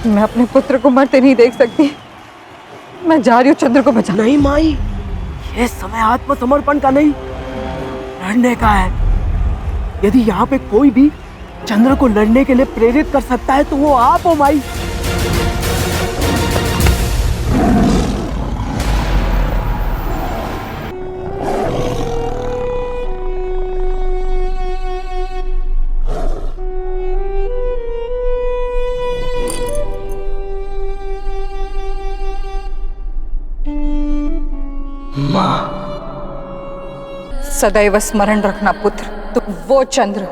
मैं अपने पुत्र को मरते नहीं देख सकती। मैं जा रही हूँ चंद्र को बचाने। नहीं माई, ये समय आत्मसमर्पण का नहीं, लड़ने का है। यदि यहाँ पे कोई भी चंद्र को लड़ने के लिए प्रेरित कर सकता है तो वो आप हो माई। माँ, सदैव स्मरण रखना पुत्र, तुम वो चंद्र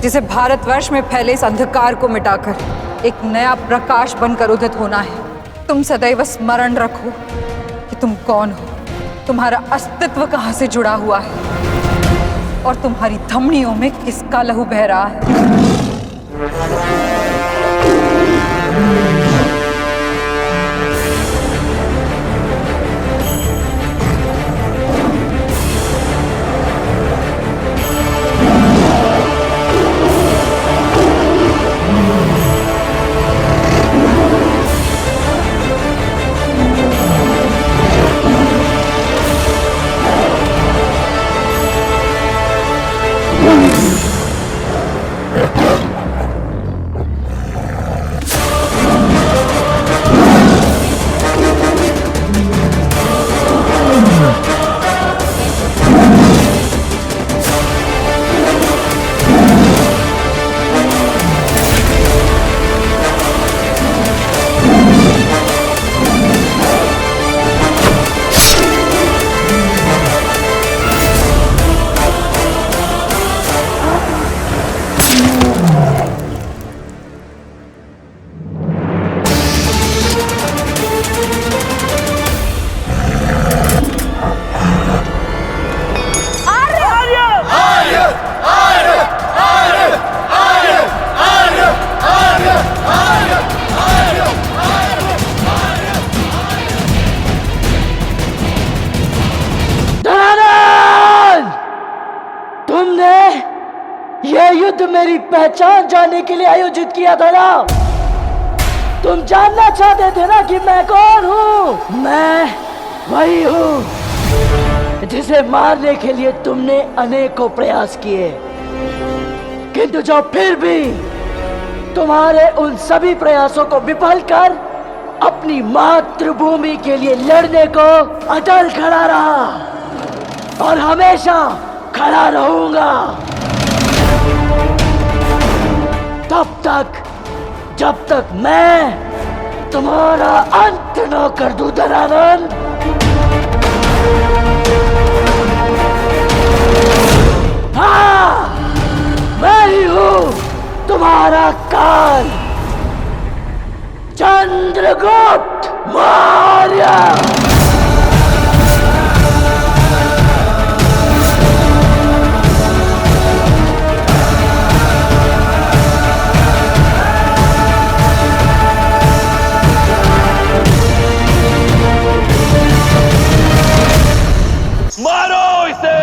जिसे भारतवर्ष में फैले इस अंधकार को मिटाकर एक नया प्रकाश बनकर उदित होना है। तुम सदैव स्मरण रखो कि तुम कौन हो, तुम्हारा अस्तित्व कहाँ से जुड़ा हुआ है और तुम्हारी धमनियों में किसका लहू बह रहा है। मेरी पहचान जानने के लिए आयोजित किया था ना। तुम जानना चाहते थे ना कि मैं कौन हूँ। मैं वही हूँ जिसे मारने के लिए तुमने अनेकों प्रयास किए, किंतु जो फिर भी तुम्हारे उन सभी प्रयासों को विफल कर अपनी मातृभूमि के लिए लड़ने को अटल खड़ा रहा और हमेशा खड़ा रहूंगा, तब तक जब तक मैं तुम्हारा अंत न कर दूं धनानंद। हाँ, मैं ही हूं तुम्हारा काल, चंद्रगुप्त मौर्य। मारो इसे!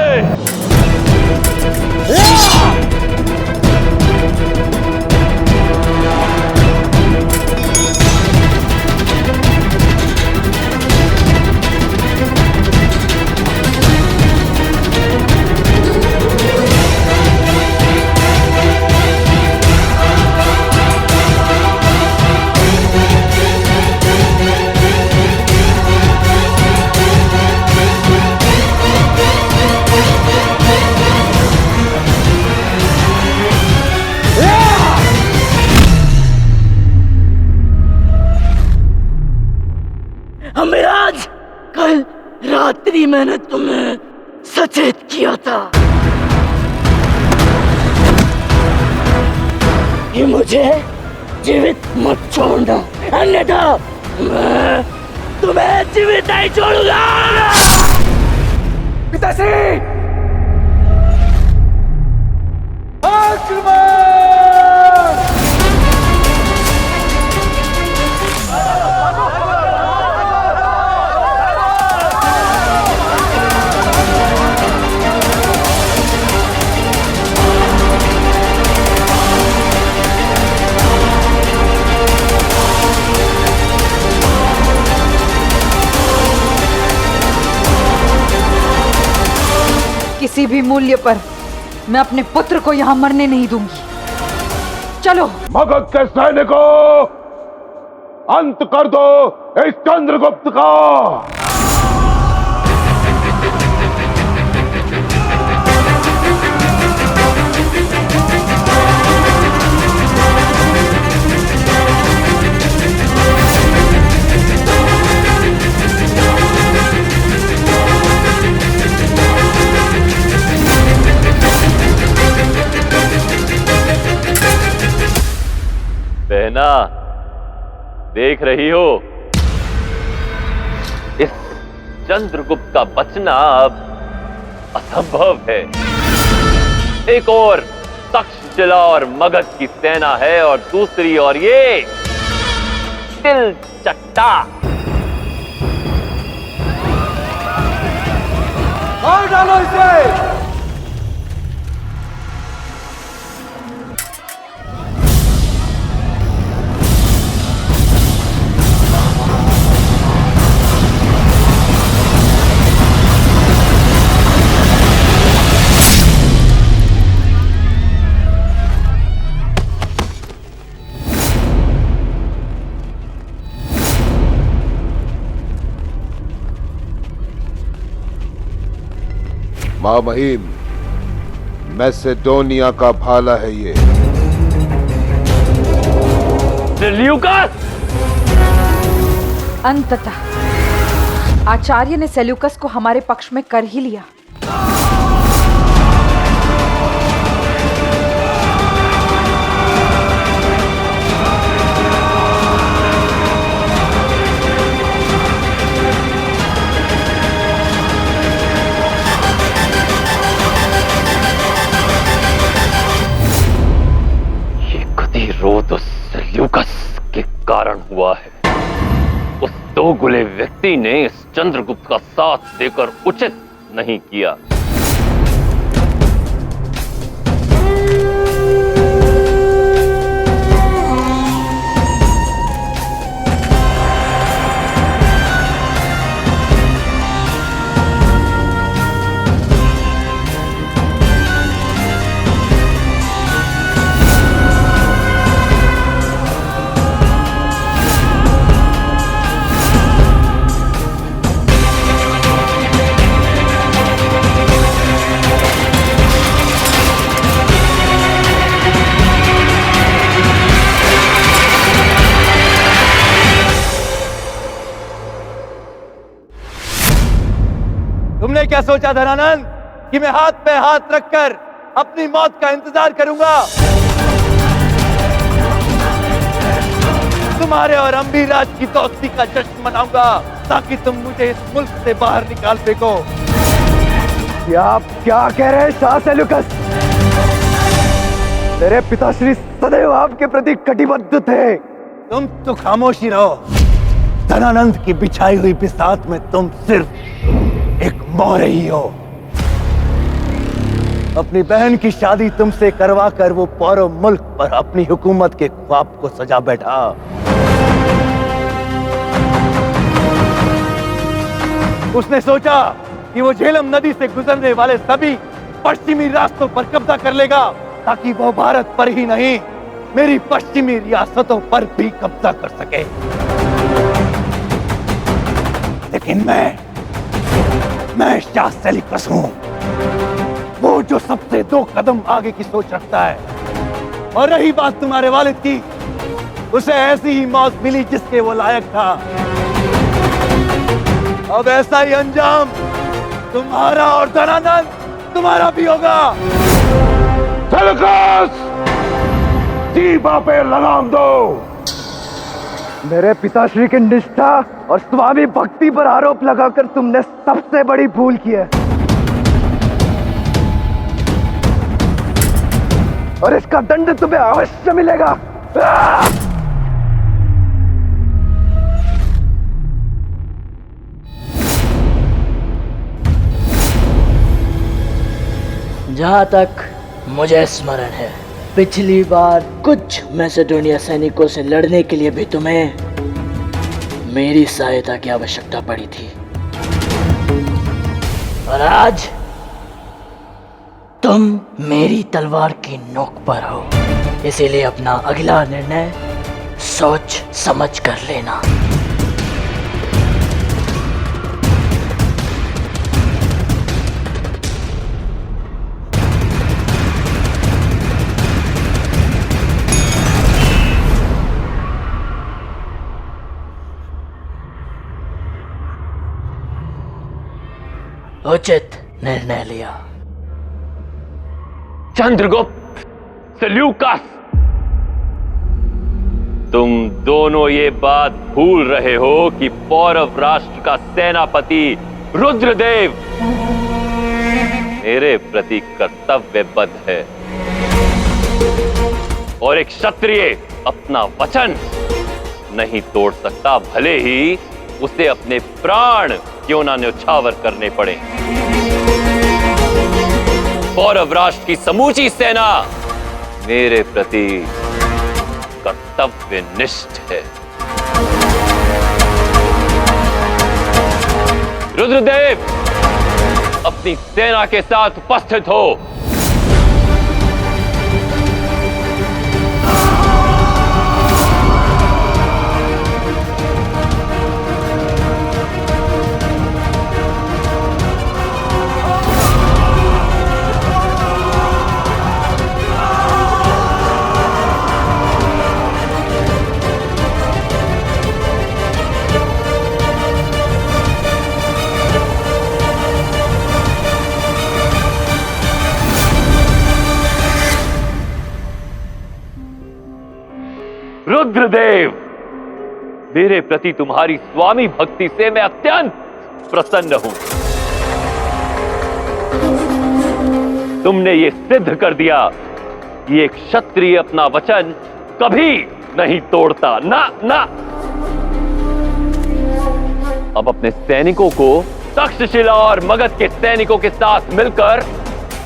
अमिराज, कल रात्रि मैंने तुम्हें सचेत किया था कि मुझे जीवित मत छोड़ना, अन्यथा मैं तुम्हें जीवित नहीं छोड़ूंगा। पिताश्री, आक्रमण! किसी भी मूल्य पर मैं अपने पुत्र को यहां मरने नहीं दूंगी। चलो। मगध के सैनिकों, अंत कर दो इस चंद्रगुप्त का। बहना, देख रही हो, इस चंद्रगुप्त का बचना अब असंभव है। एक और तक्षशिला और मगध की सेना है और दूसरी ओर ये तिलचट्टा। मार डालो इसे। मां महिम, मैसेडोनिया का भाला है ये। सेल्यूकस! अंततः आचार्य ने सेल्यूकस को हमारे पक्ष में कर ही लिया। रोध उस सेल्यूकस के कारण हुआ है। उस दोगुले व्यक्ति ने इस चंद्रगुप्त का साथ देकर उचित नहीं किया। तुमने क्या सोचा धनानंद कि मैं हाथ पे हाथ रखकर अपनी मौत का इंतजार करूंगा? तुम्हारे और अम्बीराज की दोस्ती का जश्न मनाऊंगा ताकि तुम मुझे इस मुल्क से बाहर निकाल फेंको। आप क्या कह रहे हैं शाह सेल्यूकस? मेरे पिताश्री सदैव आपके प्रति कटिबद्ध थे। तुम तो खामोशी रहो। धनानंद की बिछाई हुई बिसात में तुम सिर्फ एक मोहरे ही हो। अपनी बहन की शादी तुमसे करवा कर वो पौरव मुल्क पर अपनी हुकूमत के ख्वाब को सजा बैठा। उसने सोचा कि वो झेलम नदी से गुजरने वाले सभी पश्चिमी रास्तों पर कब्जा कर लेगा ताकि वो भारत पर ही नहीं मेरी पश्चिमी रियासतों पर भी कब्जा कर सके। लेकिन मैं शाह सेल्यूकस हूं, वो जो सबसे 2 कदम आगे की सोच रखता है। और रही बात तुम्हारे वालिद की, उसे ऐसी ही मौत मिली जिसके वो लायक था। अब ऐसा ही अंजाम तुम्हारा और धनानंद तुम्हारा भी होगा। सेल्यूकस, जीभा पे लगाम दो। मेरे पिताश्री की निष्ठा और स्वामी भक्ति पर आरोप लगाकर तुमने सबसे बड़ी भूल की है, और इसका दंड तुम्हें अवश्य मिलेगा। जहां तक मुझे स्मरण है, पिछली बार कुछ मैसेडोनिया सैनिकों से लड़ने के लिए भी तुम्हें मेरी सहायता की आवश्यकता पड़ी थी, और आज तुम मेरी तलवार की नोक पर हो, इसीलिए अपना अगला निर्णय सोच समझ कर लेना। उचित निर्णय लिया। चंद्रगुप्त, सेल्यूकस, तुम दोनों ये बात भूल रहे हो कि पौरव राष्ट्र का सेनापति रुद्रदेव मेरे प्रति कर्तव्यबद्ध है और एक क्षत्रिय अपना वचन नहीं तोड़ सकता, भले ही उसे अपने प्राण क्यों ना न्यौछावर करने पड़े। पौरव राष्ट्र की समूची सेना मेरे प्रति कर्तव्यनिष्ठ है। रुद्रदेव, अपनी सेना के साथ उपस्थित हो। रुद्रदेव, मेरे प्रति तुम्हारी स्वामी भक्ति से मैं अत्यंत प्रसन्न हूं। तुमने ये सिद्ध कर दिया कि एक क्षत्रिय अपना वचन कभी नहीं तोड़ता। ना ना, अब अपने सैनिकों को तक्षशिला और मगध के सैनिकों के साथ मिलकर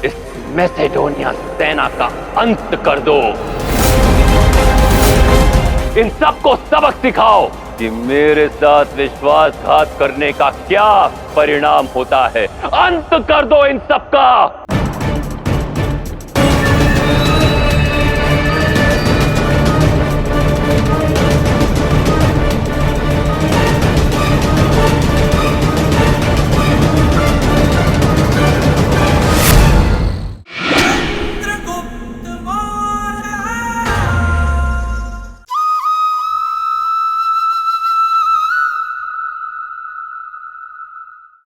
इस मैसेडोनिया सेना का अंत कर दो। इन सबको सबक सिखाओ कि मेरे साथ विश्वासघात करने का क्या परिणाम होता है। अंत कर दो इन सबका।